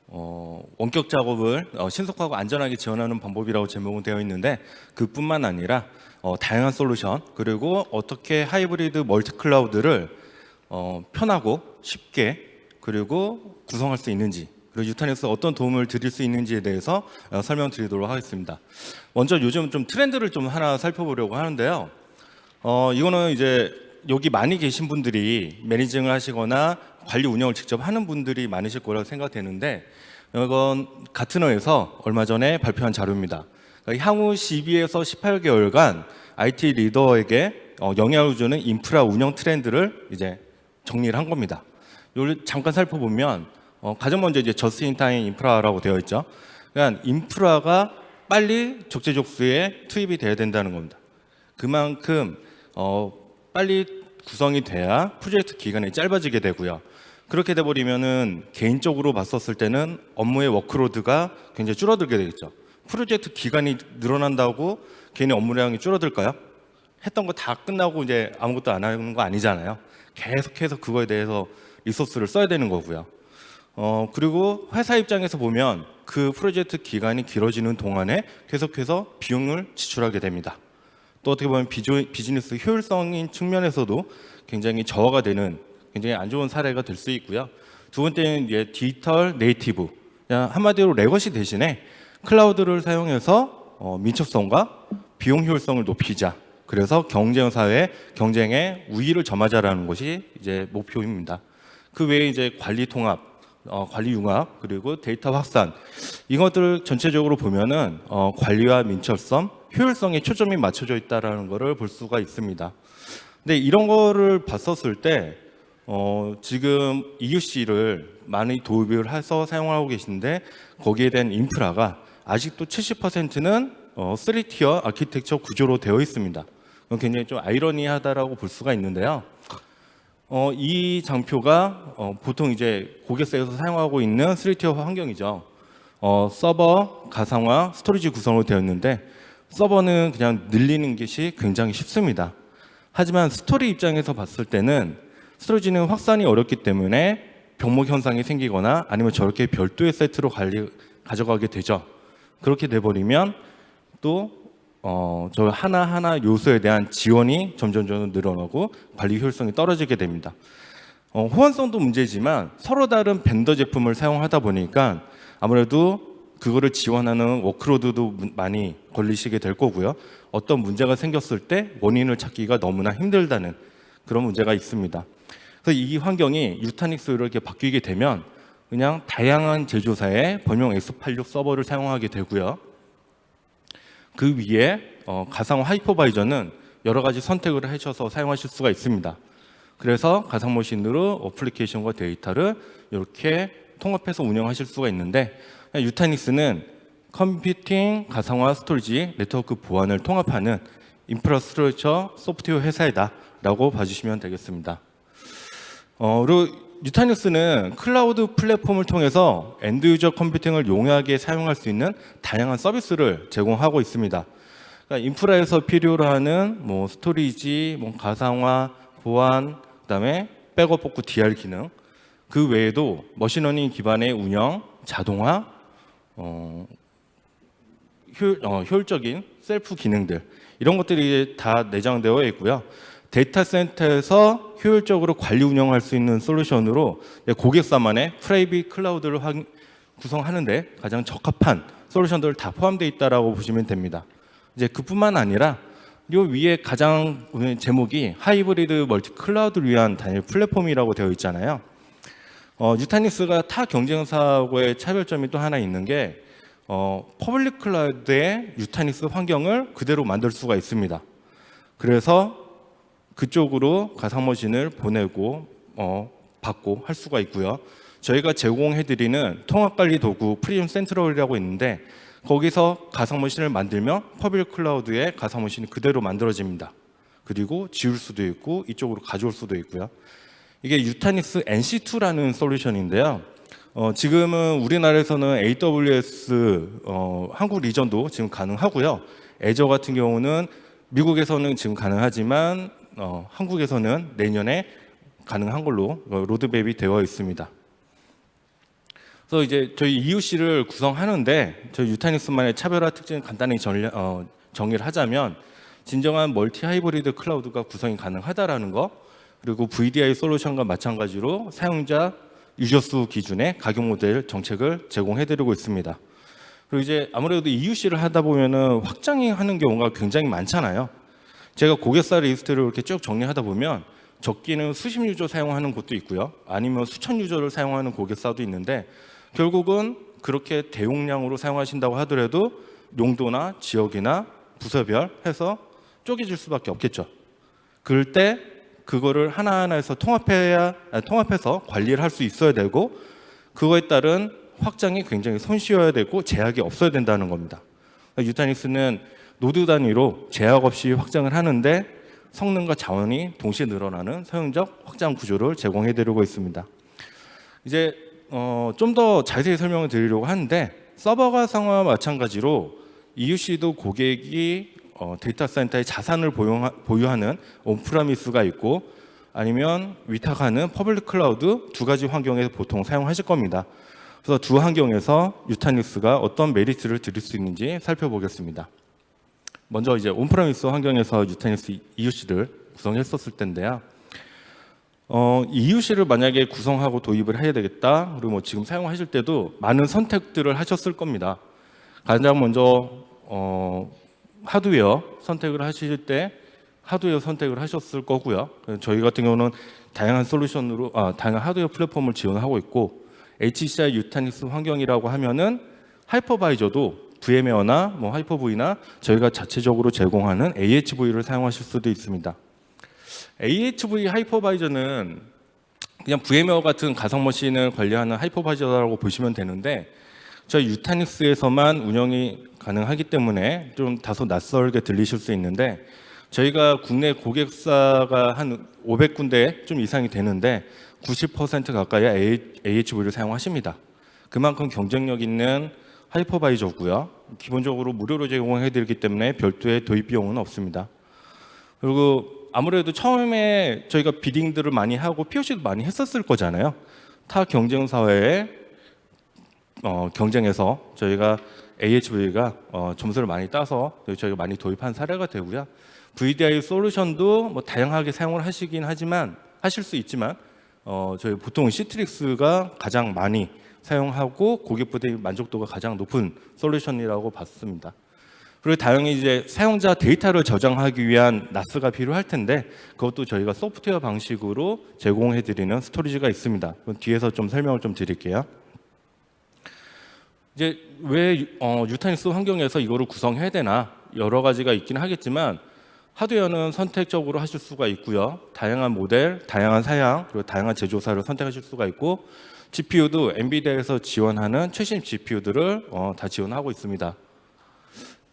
원격 작업을 신속하고 안전하게 지원하는 방법이라고 제목은 되어 있는데, 그뿐만 아니라 다양한 솔루션, 그리고 어떻게 하이브리드 멀티 클라우드를 편하고 쉽게 그리고 구성할 수 있는지, 그리고 유타닉스 어떤 도움을 드릴 수 있는지에 대해서 설명드리도록 하겠습니다. 먼저 요즘 좀 트렌드를 좀 하나 살펴보려고 하는데요. 이거는 이제 여기 많이 계신 분들이 매니징을 하시거나 관리 운영을 직접 하는 분들이 많으실 거라고 생각되는데, 이건 가트너에서 얼마 전에 발표한 자료입니다. 그러니까 향후 12에서 18개월간 IT 리더에게 영향을 주는 인프라 운영 트렌드를 이제 정리를 한 겁니다. 이걸 잠깐 살펴보면 가장 먼저 이제 저스트 인 타임 인프라라고 되어 있죠. 그러니까 인프라가 빨리 적재적소에 투입이 돼야 된다는 겁니다. 그만큼 빨리 구성이 돼야 프로젝트 기간이 짧아지게 되고요. 그렇게 돼버리면은 개인적으로 봤었을 때는 업무의 워크로드가 굉장히 줄어들게 되겠죠. 프로젝트 기간이 늘어난다고 개인의 업무량이 줄어들까요? 했던 거 다 끝나고 이제 아무것도 안 하는 거 아니잖아요. 계속해서 그거에 대해서 리소스를 써야 되는 거고요. 그리고 회사 입장에서 보면 그 프로젝트 기간이 길어지는 동안에 계속해서 비용을 지출하게 됩니다. 또 어떻게 보면 비즈니스 효율성인 측면에서도 굉장히 저하가 되는 굉장히 안 좋은 사례가 될 수 있고요. 두 번째는 이제 디지털 네이티브, 그냥 한마디로 레거시 대신에 클라우드를 사용해서 민첩성과 비용 효율성을 높이자. 그래서 경쟁 사회 경쟁의 우위를 점하자라는 것이 이제 목표입니다. 그 외에 이제 관리 통합, 관리 융합, 그리고 데이터 확산, 이것들 전체적으로 보면은 관리와 민첩성, 효율성에 초점이 맞춰져 있다라는 것을 볼 수가 있습니다. 근데 이런 거를 봤었을 때 지금 EUC를 많이 도입을 해서 사용하고 계신데, 거기에 대한 인프라가 아직도 70%는 3티어 아키텍처 구조로 되어 있습니다. 굉장히 좀 아이러니하다라고 볼 수가 있는데요. 이 장표가 보통 이제 고객사에서 사용하고 있는 3티어 환경이죠. 서버, 가상화, 스토리지 구성으로 되어 있는데, 서버는 그냥 늘리는 것이 굉장히 쉽습니다. 하지만 스토리 입장에서 봤을 때는 스토리지는 확산이 어렵기 때문에 병목 현상이 생기거나 아니면 저렇게 별도의 세트로 가져가게 되죠. 그렇게 돼버리면 또 저 하나하나 요소에 대한 지원이 점점 늘어나고 관리 효율성이 떨어지게 됩니다. 호환성도 문제지만 서로 다른 벤더 제품을 사용하다 보니까 아무래도 그거를 지원하는 워크로드도 많이 걸리시게 될 거고요. 어떤 문제가 생겼을 때 원인을 찾기가 너무나 힘들다는 그런 문제가 있습니다. 그래서 이 환경이 유타닉스로 이렇게 바뀌게 되면 그냥 다양한 제조사의 범용 X86 서버를 사용하게 되고요. 그 위에 가상 하이퍼바이저는 여러 가지 선택을 하셔서 사용하실 수가 있습니다. 그래서 가상 머신으로 어플리케이션과 데이터를 이렇게 통합해서 운영하실 수가 있는데, 유타닉스는 컴퓨팅, 가상화, 스토리지, 네트워크 보안을 통합하는 인프라스트럭처 소프트웨어 회사이다라고 봐주시면 되겠습니다. 그리고 유타닉스는 클라우드 플랫폼을 통해서 엔드 유저 컴퓨팅을 용이하게 사용할 수 있는 다양한 서비스를 제공하고 있습니다. 그러니까 인프라에서 필요로 하는 스토리지, 가상화, 보안, 그다음에 백업 복구 DR 기능, 그 외에도 머신러닝 기반의 운영, 자동화, 효율적인 셀프 기능들, 이런 것들이 다 내장되어 있고요. 데이터 센터에서 효율적으로 관리 운영할 수 있는 솔루션으로 고객사만의 프라이빗 클라우드를 구성하는데 가장 적합한 솔루션들 다 포함되어 있다라고 보시면 됩니다. 이제 그뿐만 아니라 이 위에 가장 제목이 하이브리드 멀티 클라우드를 위한 단일 플랫폼이라고 되어 있잖아요. 유타닉스가 타 경쟁사하고의 차별점이 또 하나 있는 게 퍼블릭 클라우드의 유타닉스 환경을 그대로 만들 수가 있습니다. 그래서 그쪽으로 가상머신을 보내고 받고 할 수가 있고요. 저희가 제공해드리는 통합관리 도구 프리즘 센트럴이라고 있는데, 거기서 가상머신을 만들면 퍼블릭 클라우드에 가상머신이 그대로 만들어집니다. 그리고 지울 수도 있고 이쪽으로 가져올 수도 있고요. 이게 유타닉스 NC2라는 솔루션인데요. 지금은 우리나라에서는 AWS 한국 리전도 지금 가능하고요. 애저 같은 경우는 미국에서는 지금 가능하지만 한국에서는 내년에 가능한 걸로 로드맵이 되어 있습니다. 그래서 이제 저희 EUC를 구성하는데 저희 유타닉스만의 차별화 특징을 간단히 정의를 하자면 진정한 멀티 하이브리드 클라우드가 구성이 가능하다라는 거, 그리고 VDI 솔루션과 마찬가지로 사용자 유저 수 기준의 가격 모델 정책을 제공해드리고 있습니다. 그리고 이제 아무래도 EUC를 하다 보면은 확장이 하는 경우가 굉장히 많잖아요. 제가 고객사 리스트를 이렇게 쭉 정리하다 보면 적게는 수십 유저 사용하는 곳도 있고요, 아니면 수천 유저를 사용하는 고객사도 있는데 결국은 그렇게 대용량으로 사용하신다고 하더라도 용도나 지역이나 부서별 해서 쪼개질 수밖에 없겠죠. 그럴 때 그거를 하나하나에서 통합해서 관리를 할 수 있어야 되고, 그거에 따른 확장이 굉장히 손쉬워야 되고 제약이 없어야 된다는 겁니다. 유타닉스는 노드 단위로 제약 없이 확장을 하는데 성능과 자원이 동시에 늘어나는 서형적 확장 구조를 제공해드리고 있습니다. 이제 좀 더 자세히 설명을 드리려고 하는데, 서버 가상화와 마찬가지로 EUC도 고객이 데이터 센터의 자산을 보유하는 온프라미스가 있고 아니면 위탁하는 퍼블릭 클라우드 두 가지 환경에서 보통 사용하실 겁니다. 그래서 두 환경에서 유타닉스가 어떤 메리트를 드릴 수 있는지 살펴보겠습니다. 먼저 이제 온프라미스 환경에서 유타닉스 EUC를 구성했었을 텐데요. EUC를 만약에 구성하고 도입을 해야 되겠다, 그리고 뭐 지금 사용하실 때도 많은 선택들을 하셨을 겁니다. 가장 먼저 하드웨어 선택을 하실 때 하드웨어 선택을 하셨을 거고요. 저희 같은 경우는 다양한 솔루션으로 다양한 하드웨어 플랫폼을 지원하고 있고, HCI 유타닉스 환경이라고 하면은 하이퍼바이저도 VMware나 뭐 하이퍼V나 저희가 자체적으로 제공하는 AHV를 사용하실 수도 있습니다. AHV 하이퍼바이저는 그냥 VMware 같은 가상 머신을 관리하는 하이퍼바이저라고 보시면 되는데, 저희 유타닉스에서만 운영이 가능하기 때문에 좀 다소 낯설게 들리실 수 있는데, 저희가 국내 고객사가 한 500군데 좀 이상이 되는데 90% 가까이 AHV를 사용하십니다. 그만큼 경쟁력 있는 하이퍼바이저고요. 기본적으로 무료로 제공해드리기 때문에 별도의 도입 비용은 없습니다. 그리고 아무래도 처음에 저희가 비딩들을 많이 하고 POC도 많이 했었을 거잖아요. 타 경쟁사회에 경쟁해서 저희가 AHV가 점수를 많이 따서 저희가 많이 도입한 사례가 되고요. VDI 솔루션도 뭐 다양하게 사용을 하실 수 있지만 저희 보통 시트릭스가 가장 많이 사용하고 고객분들의 만족도가 가장 높은 솔루션이라고 봤습니다. 그리고 당연히 이제 사용자 데이터를 저장하기 위한 NAS가 필요할 텐데 그것도 저희가 소프트웨어 방식으로 제공해드리는 스토리지가 있습니다. 뒤에서 좀 설명을 좀 드릴게요. 이제 왜 유타닉스 환경에서 이거를 구성해야 되나, 여러 가지가 있긴 하겠지만 하드웨어는 선택적으로 하실 수가 있고요. 다양한 모델, 다양한 사양, 그리고 다양한 제조사를 선택하실 수가 있고, GPU도 엔비디아에서 지원하는 최신 GPU들을 다 지원하고 있습니다.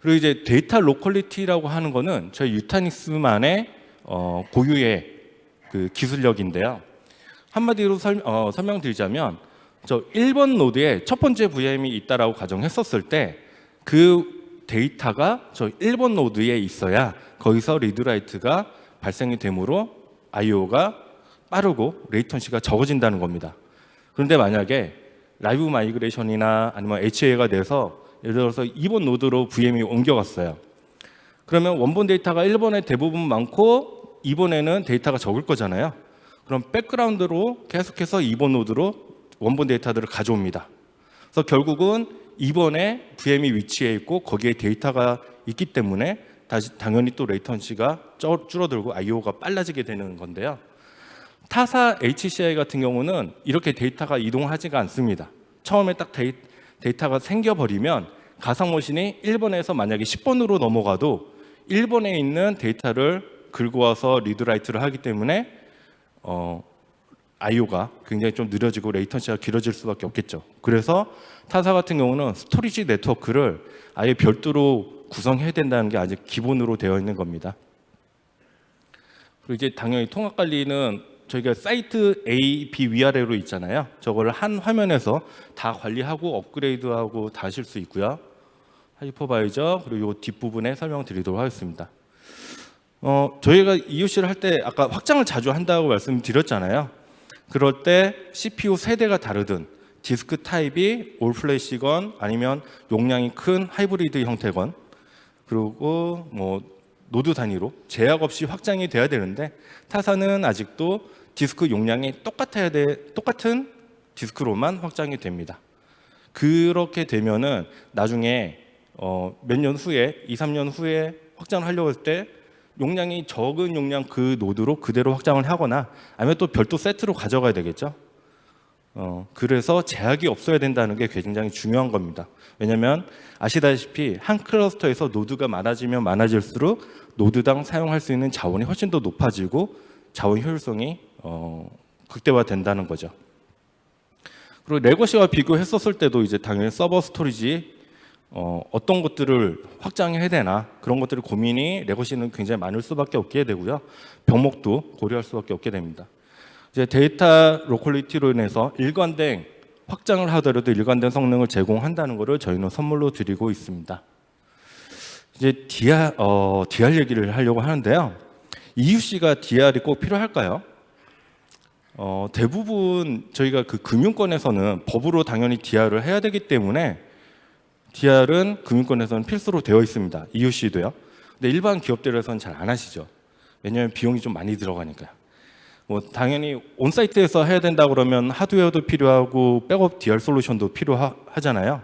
그리고 이제 데이터 로컬리티라고 하는 거는 저희 유타닉스만의 고유의 그 기술력인데요. 한마디로 설명드리자면, 저 1번 노드에 첫 번째 VM이 있다라고 가정했었을 때 그 데이터가 저 1번 노드에 있어야 거기서 리드라이트가 발생이 되므로 I/O가 빠르고 레이턴시가 적어진다는 겁니다. 그런데 만약에 라이브 마이그레이션이나 아니면 HA가 돼서 예를 들어서 2번 노드로 VM이 옮겨갔어요. 그러면 원본 데이터가 1번에 대부분 많고 2번에는 데이터가 적을 거잖아요. 그럼 백그라운드로 계속해서 2번 노드로 원본 데이터들을 가져옵니다. 그래서 결국은 2번에 VM이 위치해 있고 거기에 데이터가 있기 때문에 당연히 또 레이턴시가 줄어들고 I/O가 빨라지게 되는 건데요. 타사 HCI 같은 경우는 이렇게 데이터가 이동하지가 않습니다. 처음에 딱 데이터가 생겨버리면 가상머신이 1번에서 만약에 10번으로 넘어가도 1번에 있는 데이터를 긁고 와서 리드라이트를 하기 때문에 I/O가 굉장히 좀 느려지고 레이턴시가 길어질 수밖에 없겠죠. 그래서 타사 같은 경우는 스토리지 네트워크를 아예 별도로 구성해야 된다는 게 아직 기본으로 되어 있는 겁니다. 그리고 이제 당연히 통합 관리는 저희가 사이트 A, B 위아래로 있잖아요. 저거를 한 화면에서 다 관리하고 업그레이드하고 다 하실 수 있고요. 하이퍼바이저, 그리고 이 뒷부분에 설명드리도록 하겠습니다. 저희가 EUC를 할 때 아까 확장을 자주 한다고 말씀드렸잖아요. 그럴 때 CPU 세대가 다르든 디스크 타입이 올 플래시건 아니면 용량이 큰 하이브리드 형태건, 그리고 뭐 노드 단위로 제약 없이 확장이 돼야 되는데 타사는 아직도 디스크 용량이 똑같은 디스크로만 확장이 됩니다. 그렇게 되면은 나중에 몇 년 후에 2, 3년 후에 확장을 하려고 할 때 용량이 적은 용량 그 노드로 그대로 확장을 하거나 아니면 또 별도 세트로 가져가야 되겠죠. 그래서 제약이 없어야 된다는 게 굉장히 중요한 겁니다. 왜냐하면 아시다시피 한 클러스터에서 노드가 많아지면 많아질수록 노드당 사용할 수 있는 자원이 훨씬 더 높아지고 자원 효율성이 극대화된다는 거죠. 그리고 레거시와 비교했었을 때도 이제 당연히 서버 스토리지 어떤 것들을 확장해야 되나 그런 것들을 고민이 레거시는 굉장히 많을 수밖에 없게 되고요. 병목도 고려할 수밖에 없게 됩니다. 이제 데이터 로컬리티로 인해서 일관된 확장을 하더라도 일관된 성능을 제공한다는 것을 저희는 선물로 드리고 있습니다. 이제 DR 얘기를 하려고 하는데요. EUC가 DR이 꼭 필요할까요? 대부분 저희가 그 금융권에서는 법으로 당연히 DR을 해야 되기 때문에 DR은 금융권에서는 필수로 되어 있습니다. EUC도요. 근데 일반 기업들에서는 잘 안 하시죠. 왜냐하면 비용이 좀 많이 들어가니까요. 뭐 당연히 온사이트에서 해야 된다 그러면 하드웨어도 필요하고 백업 DR 솔루션도 필요하잖아요.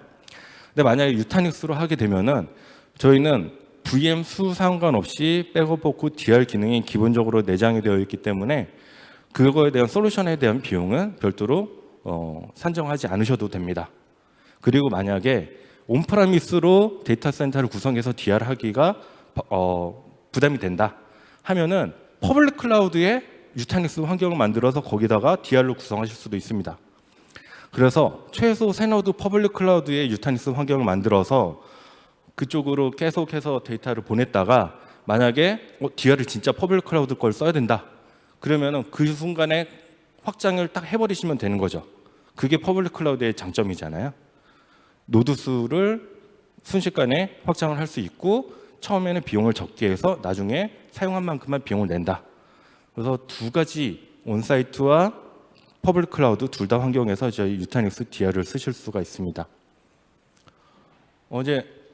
근데 만약에 유타닉스로 하게 되면은 저희는 VM 수 상관없이 백업 포크 DR 기능이 기본적으로 내장이 되어 있기 때문에 그거에 대한 솔루션에 대한 비용은 별도로 산정하지 않으셔도 됩니다. 그리고 만약에 온프라미스로 데이터 센터를 구성해서 DR 하기가 부담이 된다 하면은 퍼블릭 클라우드에 유타닉스 환경을 만들어서 거기다가 DR로 구성하실 수도 있습니다. 그래서 최소 새노드 퍼블릭 클라우드에 유타닉스 환경을 만들어서 그쪽으로 계속해서 데이터를 보냈다가 만약에 DR을 진짜 퍼블릭 클라우드 걸 써야 된다. 그러면은 그 순간에 확장을 딱 해버리시면 되는 거죠. 그게 퍼블릭 클라우드의 장점이잖아요. 노드 수를 순식간에 확장을 할 수 있고 처음에는 비용을 적게 해서 나중에 사용한 만큼만 비용을 낸다. 그래서 두 가지 온사이트와 퍼블릭 클라우드 둘 다 환경에서 저희 유타닉스 DR을 쓰실 수가 있습니다.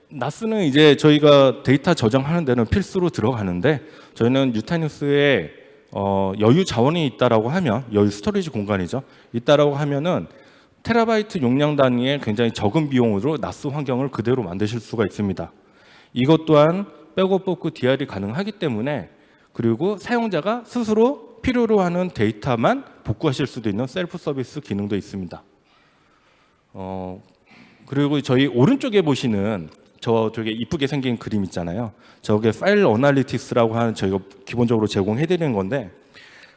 나스는 이제 저희가 데이터 저장하는 데는 필수로 들어가는데 저희는 유타닉스에 여유 자원이 있다라고 하면 여유 스토리지 공간이죠. 있다라고 하면은 테라바이트 용량 단위의 굉장히 적은 비용으로 나스 환경을 그대로 만드실 수가 있습니다. 이것 또한 백업 포크 DR이 가능하기 때문에 그리고 사용자가 스스로 필요로 하는 데이터만 복구하실 수도 있는 셀프 서비스 기능도 있습니다. 그리고 저희 오른쪽에 보시는 저쪽에 이쁘게 생긴 그림 있잖아요. 저게 파일 어널리틱스라고 하는 저희가 기본적으로 제공해 드리는 건데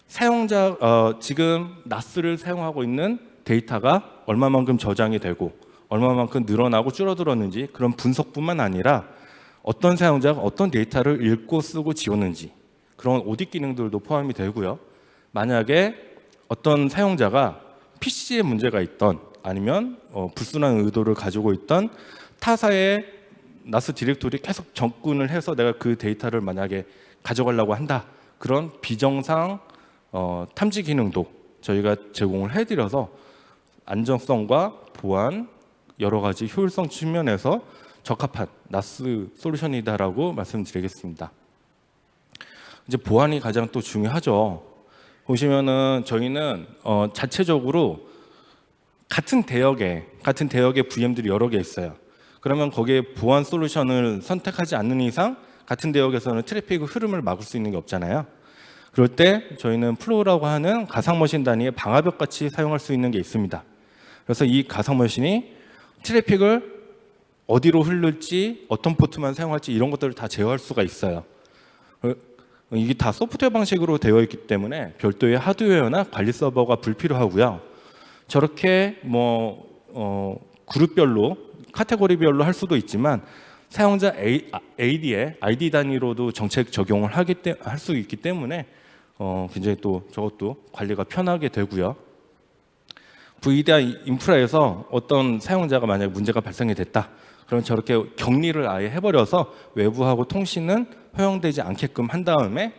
사용자 지금 나스를 사용하고 있는 데이터가 얼마만큼 저장이 되고 얼마만큼 늘어나고 줄어들었는지 그런 분석뿐만 아니라 어떤 사용자가 어떤 데이터를 읽고 쓰고 지웠는지 그런 오딧 기능들도 포함이 되고요. 만약에 어떤 사용자가 PC에 문제가 있던 아니면 불순한 의도를 가지고 있던 타사의 나스 디렉토리 계속 접근을 해서 내가 그 데이터를 만약에 가져가려고 한다. 그런 비정상 탐지 기능도 저희가 제공을 해드려서 안정성과 보안 여러 가지 효율성 측면에서 적합한 나스 솔루션이다라고 말씀드리겠습니다. 이제 보안이 가장 또 중요하죠. 보시면은 저희는 자체적으로 같은 대역에 VM들이 여러 개 있어요. 그러면 거기에 보안 솔루션을 선택하지 않는 이상 같은 대역에서는 트래픽 흐름을 막을 수 있는 게 없잖아요. 그럴 때 저희는 플로우라고 하는 가상 머신 단위의 방화벽 같이 사용할 수 있는 게 있습니다. 그래서 이 가상 머신이 트래픽을 어디로 흐를지 어떤 포트만 사용할지 이런 것들을 다 제어할 수가 있어요. 이게 다 소프트웨어 방식으로 되어 있기 때문에 별도의 하드웨어나 관리 서버가 불필요하고요. 저렇게 그룹별로 카테고리별로 할 수도 있지만 사용자 AD에 ID 단위로도 정책 적용을 할 수 있기 때문에 굉장히 또 저것도 관리가 편하게 되고요. VDI 인프라에서 어떤 사용자가 만약 문제가 발생이 됐다. 그럼 저렇게 격리를 아예 해버려서 외부하고 통신은 허용되지 않게끔 한 다음에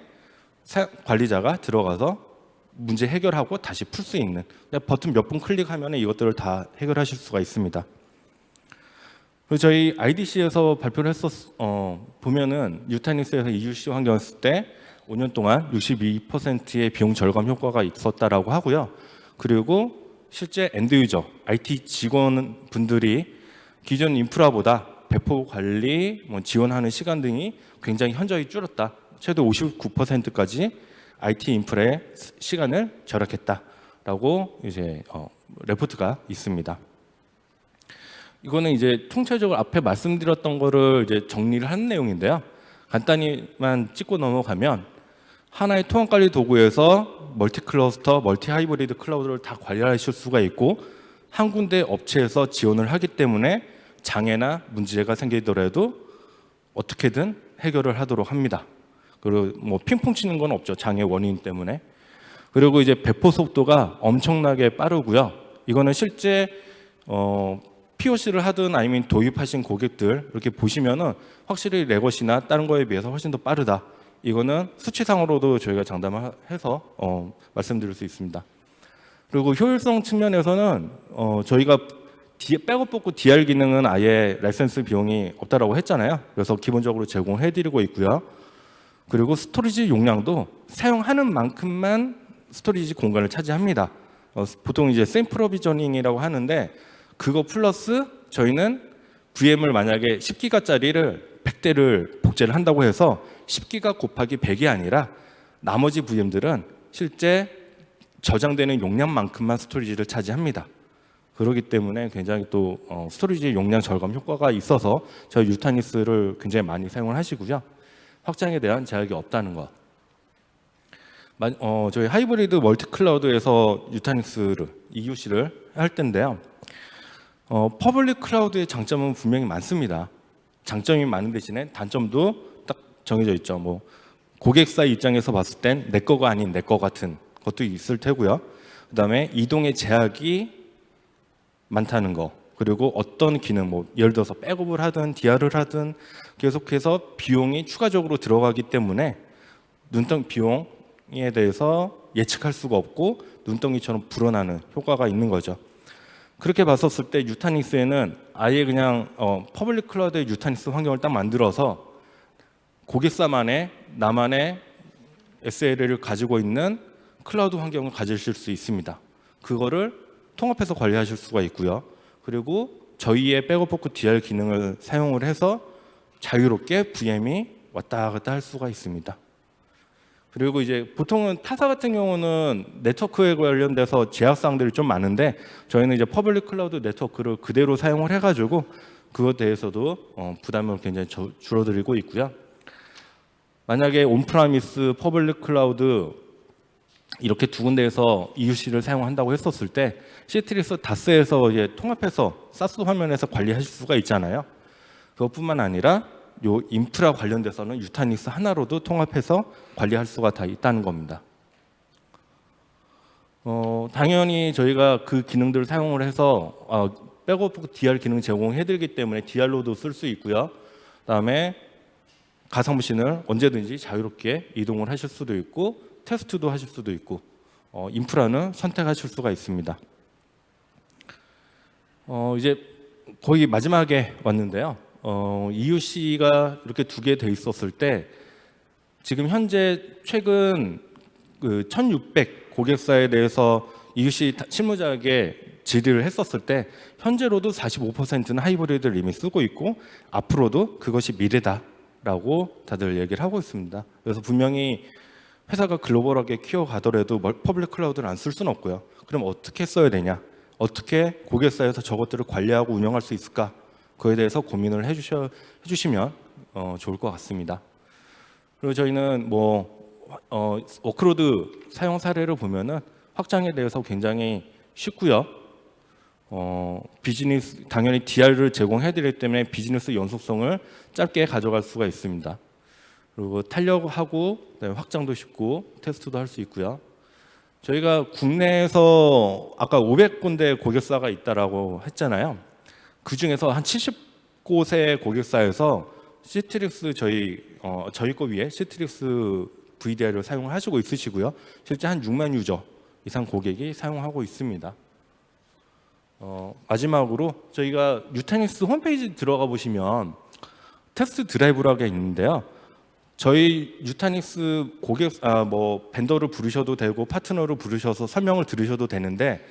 관리자가 들어가서 문제 해결하고 다시 풀 수 있는, 그냥 버튼 몇 번 클릭하면 이것들을 다 해결하실 수가 있습니다. 그리고 저희 IDC에서 발표를 보면은 뉴타닉스에서 EUC 환경을 쓸 때 5년 동안 62%의 비용 절감 효과가 있었다라고 하고요. 그리고 실제 엔드 유저, IT 직원분들이 기존 인프라보다 배포 관리, 지원하는 시간 등이 굉장히 현저히 줄었다. 최대 59%까지 IT 인프라의 시간을 절약했다라고 이제 레포트가 있습니다. 이거는 이제 통찰적으로 앞에 말씀드렸던 거를 이제 정리를 한 내용인데요. 간단히만 찍고 넘어가면 하나의 통합 관리 도구에서 멀티 클러스터, 멀티 하이브리드 클라우드를 다 관리하실 수가 있고 한 군데 업체에서 지원을 하기 때문에 장애나 문제가 생기더라도 어떻게든 해결을 하도록 합니다. 그리고 뭐 핑퐁 치는 건 없죠. 장애 원인 때문에. 그리고 이제 배포 속도가 엄청나게 빠르고요. 이거는 실제 POC를 하든 아니면 도입하신 고객들 이렇게 보시면은 확실히 레거시나 다른 거에 비해서 훨씬 더 빠르다. 이거는 수치상으로도 저희가 장담을 해서 말씀드릴 수 있습니다. 그리고 효율성 측면에서는 저희가 백업 복구 DR 기능은 아예 라이센스 비용이 없다라고 했잖아요. 그래서 기본적으로 제공해드리고 있고요. 그리고 스토리지 용량도 사용하는 만큼만 스토리지 공간을 차지합니다. 보통 이제 샘플 프로비저닝이라고 하는데 그거 플러스 저희는 VM을 만약에 10기가짜리를 100대를 복제를 한다고 해서 10기가 곱하기 100이 아니라 나머지 VM들은 실제 저장되는 용량만큼만 스토리지를 차지합니다. 그렇기 때문에 굉장히 또 스토리지 용량 절감 효과가 있어서 저희 유타닉스를 굉장히 많이 사용을 하시고요. 확장에 대한 제약이 없다는 것. 저희 하이브리드 멀티 클라우드에서 유타닉스를 EUC를 할 텐데요. 퍼블릭 클라우드의 장점은 분명히 많습니다. 장점이 많은 대신에 단점도 딱 정해져 있죠. 뭐 고객사 입장에서 봤을 땐 내 거가 아닌 내 거 같은 것도 있을 테고요. 그다음에 이동의 제약이 많다는 거. 그리고 어떤 기능, 뭐 예를 들어서 백업을 하든 DR을 하든 계속해서 비용이 추가적으로 들어가기 때문에 눈덩이 비용에 대해서 예측할 수가 없고 눈덩이처럼 불어나는 효과가 있는 거죠. 그렇게 봤었을 때 유타닉스에는 아예 그냥 퍼블릭 클라우드의 유타닉스 환경을 딱 만들어서 고객사만의 나만의 SLA를 가지고 있는 클라우드 환경을 가지실 수 있습니다. 그거를 통합해서 관리하실 수가 있고요. 그리고 저희의 백업 포크 DR 기능을 사용을 해서 자유롭게 VM이 왔다 갔다 할 수가 있습니다. 그리고 이제 보통은 타사 같은 경우는 네트워크에 관련돼서 제약사항들이 좀 많은데 저희는 이제 퍼블릭 클라우드 네트워크를 그대로 사용을 해가지고 그것에 대해서도 부담을 굉장히 줄어들이고 있고요. 만약에 온프라미스, 퍼블릭 클라우드 이렇게 두 군데에서 EUC를 사용한다고 했었을 때 시트리스 다스에서 이제 통합해서 사스 화면에서 관리하실 수가 있잖아요. 그것뿐만 아니라 요 인프라 관련돼서는 유타닉스 하나로도 통합해서 관리할 수가 다 있다는 겁니다. 당연히 저희가 그 기능들을 사용을 해서 백업 DR 기능 제공해드리기 때문에 DR로도 쓸 수 있고요. 그다음에 가상머신을 언제든지 자유롭게 이동을 하실 수도 있고 테스트도 하실 수도 있고 인프라는 선택하실 수가 있습니다. 이제 거의 마지막에 왔는데요. EUC가 이렇게 두 개 돼 있었을 때 지금 현재 최근 그 1600 고객사에 대해서 EUC 실무자에게 질의를 했었을 때 현재로도 45%는 하이브리드를 이미 쓰고 있고 앞으로도 그것이 미래다라고 다들 얘기를 하고 있습니다. 그래서 분명히 회사가 글로벌하게 키워가더라도 퍼블릭 클라우드를 안 쓸 수는 없고요. 그럼 어떻게 써야 되냐? 어떻게 고객사에서 저것들을 관리하고 운영할 수 있을까? 그에 대해서 고민을 해주시면 좋을 것 같습니다. 그리고 저희는 워크로드 사용 사례를 보면은 확장에 대해서 굉장히 쉽고요. 비즈니스 당연히 DR을 제공해드리기 때문에 비즈니스 연속성을 짧게 가져갈 수가 있습니다. 그리고 탄력하고 확장도 쉽고 테스트도 할 수 있고요. 저희가 국내에서 아까 500군데 고객사가 있다라고 했잖아요. 그 중에서 한 70곳의 고객사에서 시트릭스 저희 거 위에 시트릭스 VDI를 사용하시고 있으시고요. 실제 한 6만 유저 이상 고객이 사용하고 있습니다. 마지막으로 저희가 유타닉스 홈페이지 들어가 보시면 테스트 드라이브라고 있는데요. 저희 유타닉스 고객 벤더를 부르셔도 되고 파트너를 부르셔서 설명을 들으셔도 되는데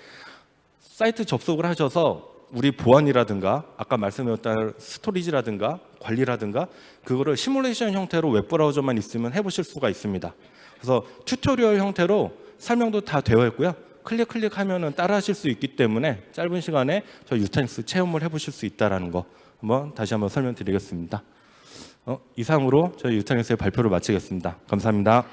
사이트 접속을 하셔서 우리 보안이라든가 아까 말씀드렸던 스토리지라든가 관리라든가 그거를 시뮬레이션 형태로 웹브라우저만 있으면 해보실 수가 있습니다. 그래서 튜토리얼 형태로 설명도 다 되어 있고요. 클릭하면은 따라하실 수 있기 때문에 짧은 시간에 저희 유타닉스 체험을 해보실 수 있다는 거 다시 한번 설명드리겠습니다. 이상으로 저희 유타닉스의 발표를 마치겠습니다. 감사합니다.